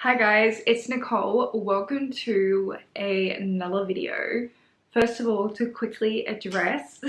Hi guys, it's Nicole. Welcome to another video. First of all, to quickly address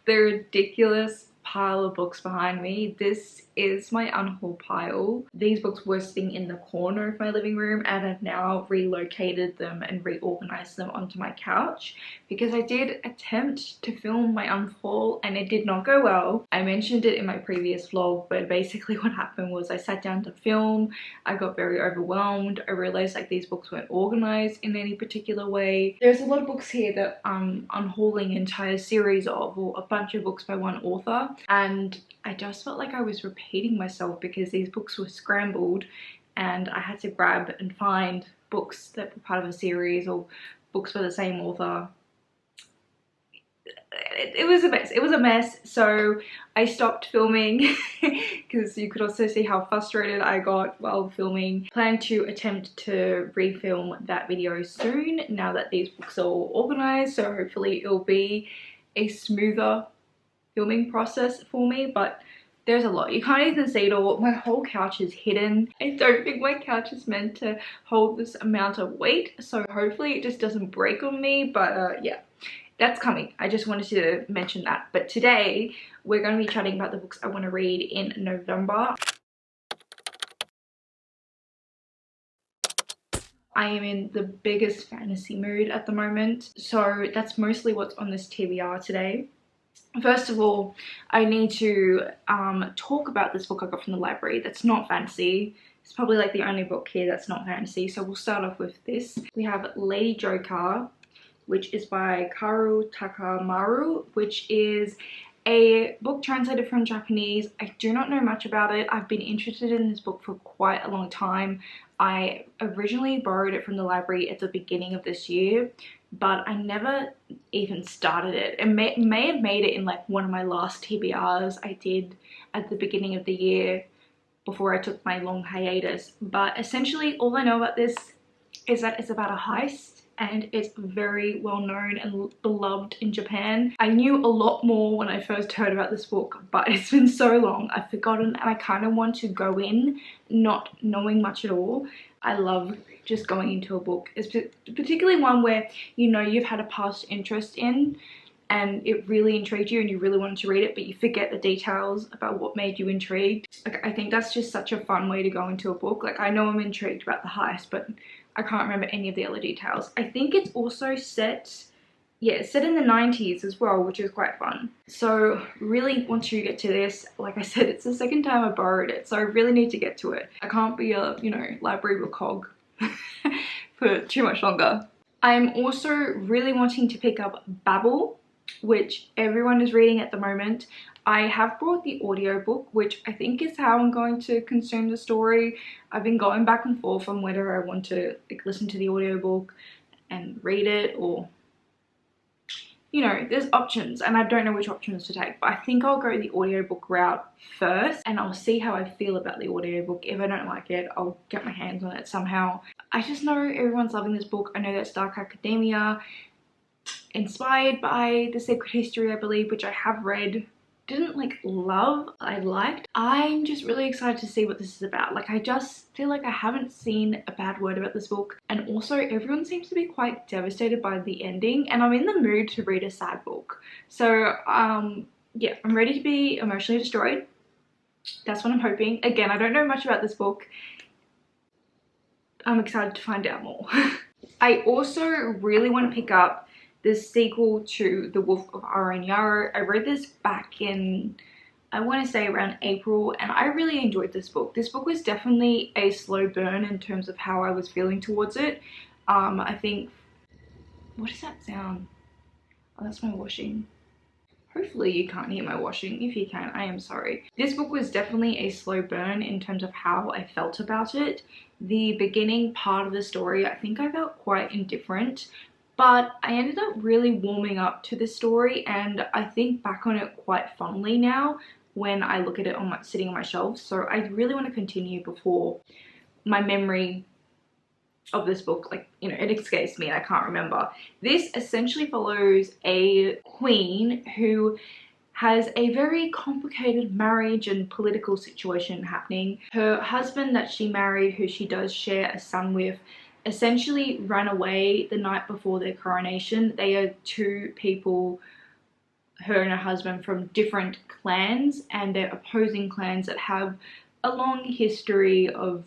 the ridiculous pile of books behind me. This is my unhaul pile. These books were sitting in the corner of my living room and I've now relocated them and reorganized them onto my couch because I did attempt to film my unhaul and it did not go well. I mentioned it in my previous vlog, but basically what happened was I sat down to film. I got very overwhelmed. I realized like these books weren't organized in any particular way. There's a lot of books here that I'm unhauling an entire series of, or a bunch of books by one author, and I just felt like I was repeating myself because these books were scrambled and I had to grab and find books that were part of a series or books by the same author. It was a mess. It was a mess. So I stopped filming because you could also see how frustrated I got while filming. Plan to attempt to refilm that video soon now that these books are all organized. So hopefully it'll be a smoother filming process for me, but there's a lot. You can't even see it all. My whole couch is hidden. I don't think my couch is meant to hold this amount of weight, so hopefully it just doesn't break on me, but yeah, that's coming. I just wanted to mention that. But today we're going to be chatting about the books I want to read in November. I am in the biggest fantasy mood at the moment, so that's mostly what's on this TBR today. First of all, I need to talk about this book I got from the library that's not fantasy. It's probably like the only book here that's not fantasy, so we'll start off with this. We have Lady Joker, which is by Karu Takamaru, which is a book translated from Japanese. I do not know much about it. I've been interested in this book for quite a long time. I originally borrowed it from the library at the beginning of this year, but I never even started it. It may have made it in like one of my last TBRs I did at the beginning of the year before I took my long hiatus. But essentially all I know about this is that it's about a heist and it's very well known and beloved in Japan. I knew a lot more when I first heard about this book, but it's been so long I've forgotten, and I kind of want to go in not knowing much at all. I love just going into a book, it's particularly one where you know you've had a past interest in and it really intrigued you and you really wanted to read it, but you forget the details about what made you intrigued. Like, I think that's just such a fun way to go into a book. Like, I know I'm intrigued about the heist, but I can't remember any of the other details. I think it's also set, yeah, it's set in the 90s as well, which is quite fun. So really want to get to this. Like I said, it's the second time I borrowed it, so I really need to get to it. I can't be a, you know, library book hog for too much longer. I'm also really wanting to pick up Babel, which everyone is reading at the moment. I have brought the audiobook, which I think is how I'm going to consume the story. I've been going back and forth on whether I want to like listen to the audiobook and read it, or you know, there's options and I don't know which options to take, but I think I'll go the audiobook route first and I'll see how I feel about the audiobook. If I don't like it, I'll get my hands on it somehow. I just know everyone's loving this book. I know that's Dark Academia, inspired by The Secret History, I believe, which I have read. Didn't like love, I liked. I'm just really excited to see what this is about. Like, I just feel like I haven't seen a bad word about this book, and also everyone seems to be quite devastated by the ending, and I'm in the mood to read a sad book. So yeah, I'm ready to be emotionally destroyed. That's what I'm hoping. Again, I don't know much about this book. I'm excited to find out more. I also really want to pick up the sequel to The Wolf of Yarrow. I read this back in, I want to say around April, and I really enjoyed this book. This book was definitely a slow burn in terms of how I was feeling towards it. I think, what does that sound? Oh, that's my washing. Hopefully you can't hear my washing. If you can, I am sorry. This book was definitely a slow burn in terms of how I felt about it. The beginning part of the story, I think I felt quite indifferent, but I ended up really warming up to the story, and I think back on it quite fondly now when I look at it on sitting on my shelf. So I really want to continue before my memory of this book, like, you know, it escapes me and I can't remember. This essentially follows a queen who has a very complicated marriage and political situation happening. Her husband that she married, who she does share a son with, essentially ran away the night before their coronation. They are two people, her and her husband, from different clans, and they're opposing clans that have a long history of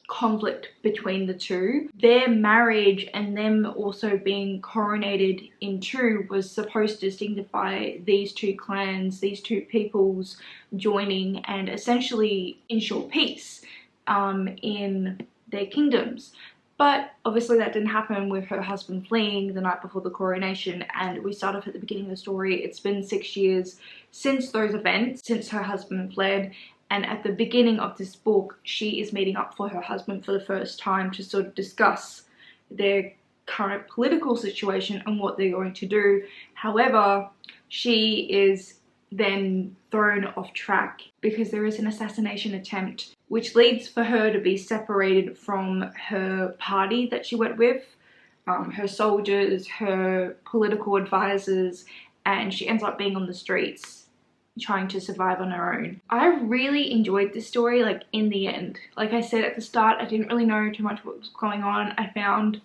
conflict between the two. Their marriage and them also being coronated in two was supposed to signify these two clans, these two peoples joining and essentially ensure peace in their kingdoms. But obviously that didn't happen, with her husband fleeing the night before the coronation. And we start off at the beginning of the story. It's been 6 years since those events, since her husband fled. And at the beginning of this book, she is meeting up for her husband for the first time to sort of discuss their current political situation and what they're going to do. However, she is then thrown off track because there is an assassination attempt, which leads for her to be separated from her party that she went with, her soldiers, her political advisors, and she ends up being on the streets trying to survive on her own. I really enjoyed this story, like, in the end. Like I said at the start, I didn't really know too much what was going on. I found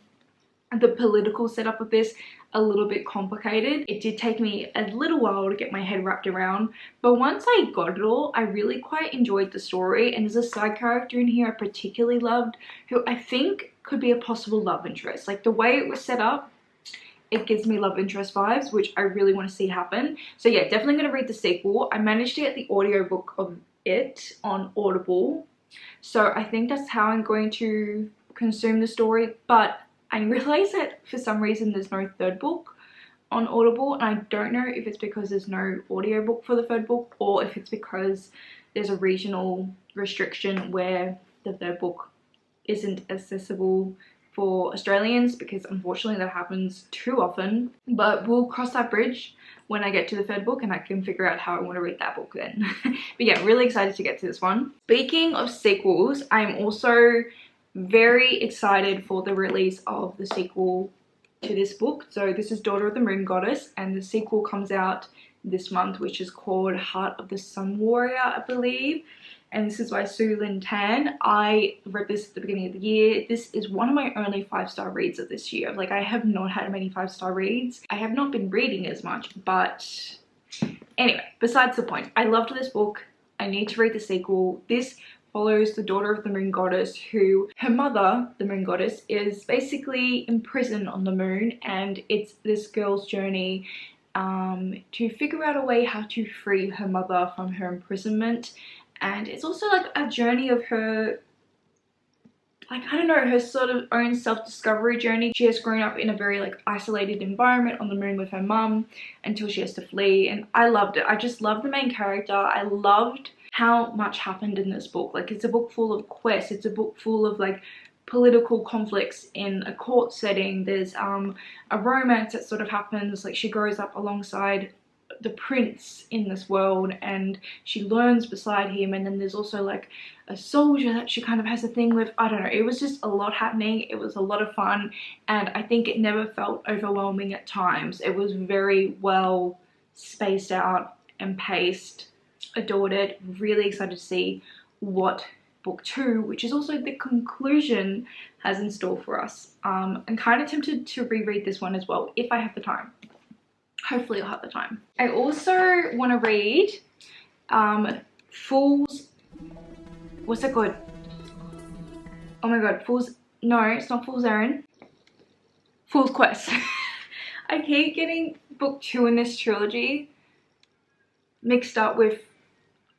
the political setup of this a little bit complicated. It did take me a little while to get my head wrapped around, but once I got it all, I really quite enjoyed the story. And there's a side character in here I particularly loved, who I think could be a possible love interest. Like, the way it was set up, it gives me love interest vibes, which I really want to see happen. So yeah, definitely going to read the sequel. I managed to get the audiobook of it on Audible, so I think that's how I'm going to consume the story. But I realize that for some reason there's no third book on Audible, and I don't know if it's because there's no audiobook for the third book, or if it's because there's a regional restriction where the third book isn't accessible for Australians, because unfortunately that happens too often. But we'll cross that bridge when I get to the third book and I can figure out how I want to read that book then. But yeah, really excited to get to this one. Speaking of sequels, I'm also very excited for the release of the sequel to this book. So this is Daughter of the Moon Goddess, and the sequel comes out this month, which is called Heart of the Sun Warrior, I believe. And this is by Su Lin Tan. I read this at the beginning of the year. This is one of my only 5-star reads of this year. Like, I have not had many 5-star reads. I have not been reading as much, but anyway, besides the point. I loved this book. I need to read the sequel. This follows the daughter of the moon goddess, who, her mother, the moon goddess, is basically imprisoned on the moon, and it's this girl's journey to figure out a way how to free her mother from her imprisonment. And it's also like a journey of her, like, I don't know, her sort of own self-discovery journey. She has grown up in a very, like, isolated environment on the moon with her mum until she has to flee, and I loved it. I just loved the main character. I loved how much happened in this book. Like, it's a book full of quests. It's a book full of, like, political conflicts in a court setting. There's a romance that sort of happens. Like, she grows up alongside the prince in this world and she learns beside him, and then there's also like a soldier that she kind of has a thing with. I don't know, it was just a lot happening. It was a lot of fun, and I think it never felt overwhelming at times. It was very well spaced out and paced. Adored it. Really excited to see what book 2, which is also the conclusion, has in store for us. I'm kind of tempted to reread this one as well if I have the time. Hopefully I'll have the time. I also want to read Fool's, what's that called? Oh my god, no, it's not Fool's Errand. Fool's Quest. I keep getting book 2 in this trilogy mixed up with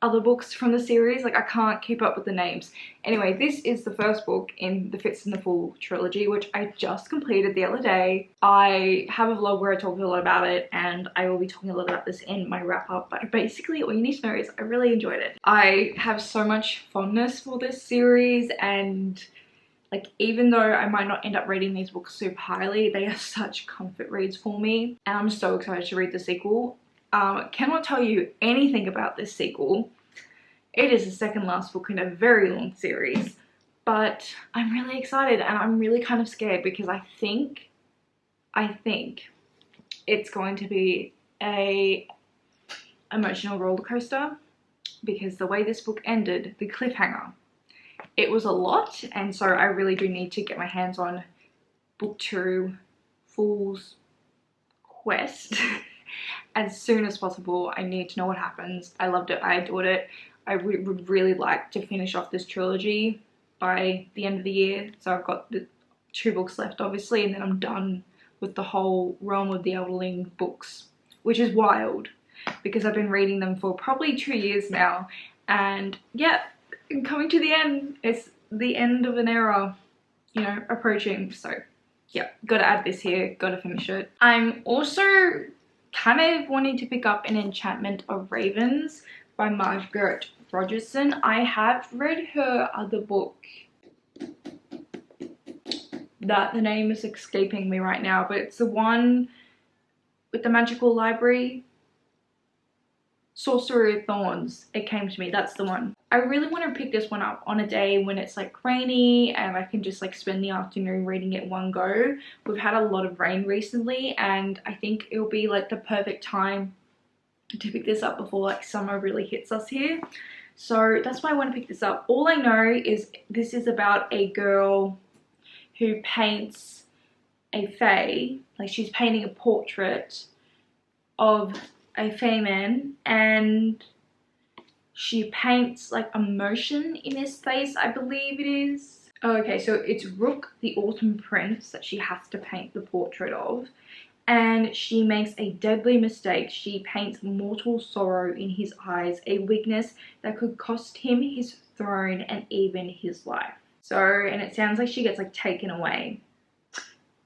other books from the series. Like, I can't keep up with the names. Anyway, this is the first book in the Fits in the Fool trilogy, which I just completed the other day. I have a vlog where I talk a lot about it, and I will be talking a lot about this in my wrap up, but basically all you need to know is I really enjoyed it. I have so much fondness for this series, and like, even though I might not end up reading these books super highly, they are such comfort reads for me, and I'm so excited to read the sequel. Cannot tell you anything about this sequel. It is the second last book in a very long series, but I'm really excited, and I'm really kind of scared because I think it's going to be a emotional roller coaster, because the way this book ended, the cliffhanger, it was a lot, and so I really do need to get my hands on book 2, Fool's Quest, as soon as possible. I need to know what happens. I loved it. I adored it. I would really like to finish off this trilogy by the end of the year. So I've got the 2 books left, obviously, and then I'm done with the whole Realm of the Elderling books, which is wild because I've been reading them for probably 2 years now. And yeah, coming to the end. It's the end of an era, you know, approaching. So yeah, gotta add this here, gotta finish it. I'm also kind of wanting to pick up An Enchantment of Ravens by Margaret Rogerson. I have read her other book that the name is escaping me right now, but it's the one with the magical library, Sorcerer of Thorns. It came to me, that's the one. I really want to pick this one up on a day when it's like rainy and I can just like spend the afternoon reading it one go. We've had a lot of rain recently and I think it'll be like the perfect time to pick this up before like summer really hits us here. So that's why I want to pick this up. All I know is this is about a girl who paints a fae, like she's painting a portrait of a fae man, and she paints like emotion in his face, I believe it is. Okay, so it's Rook, the Autumn Prince, that she has to paint the portrait of, and she makes a deadly mistake. She paints mortal sorrow in his eyes, a weakness that could cost him his throne and even his life. So, and it sounds like she gets like taken away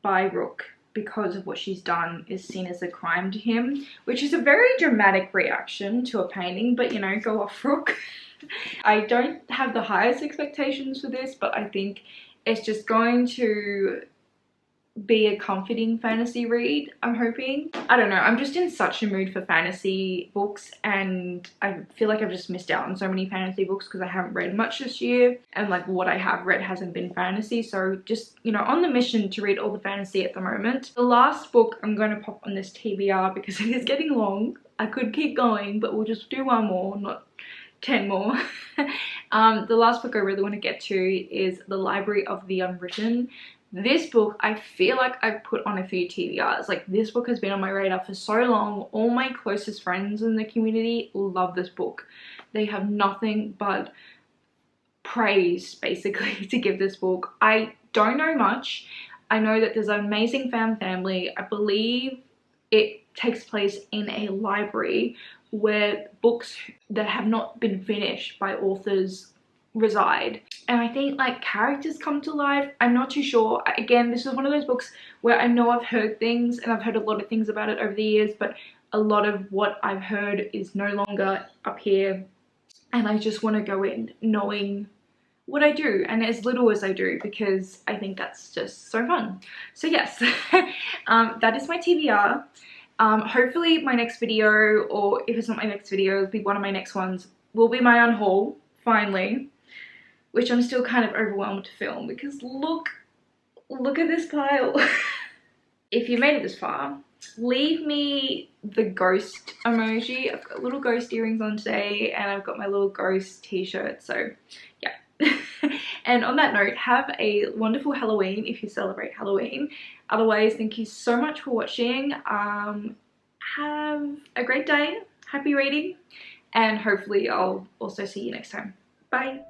by Rook because of what she's done is seen as a crime to him, which is a very dramatic reaction to a painting, but you know, go off Rook. I don't have the highest expectations for this, but I think it's just going to be a comforting fantasy read, I'm hoping. I don't know, I'm just in such a mood for fantasy books and I feel like I've just missed out on so many fantasy books because I haven't read much this year, and like what I have read hasn't been fantasy, so just, you know, on the mission to read all the fantasy at the moment. The last book I'm going to pop on this TBR because it is getting long. I could keep going, but we'll just do one more, not 10 more. The last book I really want to get to is The Library of the Unwritten. This book, I feel like I've put on a few TBRs. Like, this book has been on my radar for so long. All my closest friends in the community love this book. They have nothing but praise, basically, to give this book. I don't know much. I know that there's an amazing fan family. I believe it takes place in a library where books that have not been finished by authors reside, and I think like characters come to life. I'm not too sure. Again, this is one of those books where I know I've heard things and I've heard a lot of things about it over the years, but a lot of what I've heard is no longer up here, and I just want to go in knowing what I do and as little as I do, because I think that's just so fun. So yes, that is my TBR. Hopefully my next video, or if it's not my next video, it'll be one of my next ones, will be my unhaul, finally. Which I'm still kind of overwhelmed to film because look at this pile. If you made it this far, leave me the ghost emoji. I've got little ghost earrings on today and I've got my little ghost t-shirt, so yeah. And on that note, have a wonderful Halloween if you celebrate Halloween. Otherwise, thank you so much for watching. Have a great day, happy reading, and hopefully I'll also see you next time. Bye.